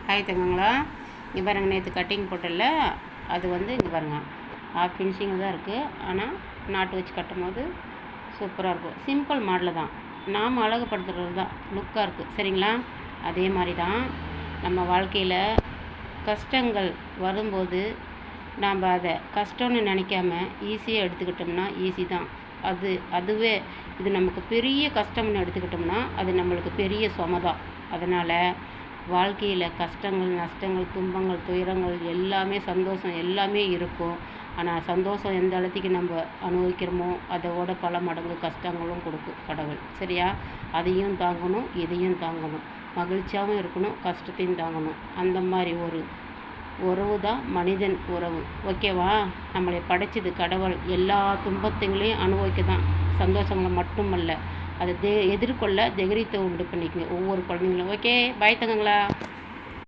Hi தங்கங்களா, இங்கே பாருங்கள். நேற்று கட்டிங் போட்டல, அது வந்து இங்கே பாருங்கள் ஆஃப் ஃபினிஷிங்கில் தான் இருக்குது. ஆனால் நாட்டு வச்சு கட்டும் போது சூப்பராக இருக்கும். சிம்பிள் மாடலில் தான், நாம் அழகுப்படுத்துறது தான், லுக்காக இருக்குது. சரிங்களா? அதே மாதிரி தான் நம்ம வாழ்க்கையில் கஷ்டங்கள் வரும்போது நாம் அதை கஷ்டம்னு நினைக்காம ஈஸியாக எடுத்துக்கிட்டோம்னா ஈஸி தான். அதுவே இது நமக்கு பெரிய கஷ்டம்னு எடுத்துக்கிட்டோம்னா அது நம்மளுக்கு பெரிய சுமை தான். அதனால் வாழ்க்கையில் கஷ்டங்கள், நஷ்டங்கள், துன்பங்கள், துயரங்கள் எல்லாமே, சந்தோஷம் எல்லாமே இருக்கும். ஆனால் சந்தோஷம் எந்த அளவுக்கு நம்ம அனுபவிக்கிறோமோ அதோட பல மடங்கு கஷ்டங்களும் கொடுக்கும் கடவுள். சரியா? அதையும் தாங்கணும், இதையும் தாங்கணும். மகிழ்ச்சியாகவும் இருக்கணும், கஷ்டத்தையும் தாங்கணும். அந்த மாதிரி ஒரு உறவு தான் மனிதன் உறவு. ஓகேவா? நம்மளை படைச்சது கடவுள் எல்லா துன்பத்தைகளையும் அனுபவிக்க தான், சந்தோஷங்களை மட்டுமல்ல. அதை எதிர்கொள்ள தைரியத்தை உண்டு பண்ணிக்கங்க ஒவ்வொரு குழந்தைங்களும். ஓகே, பாய் தங்கங்களா.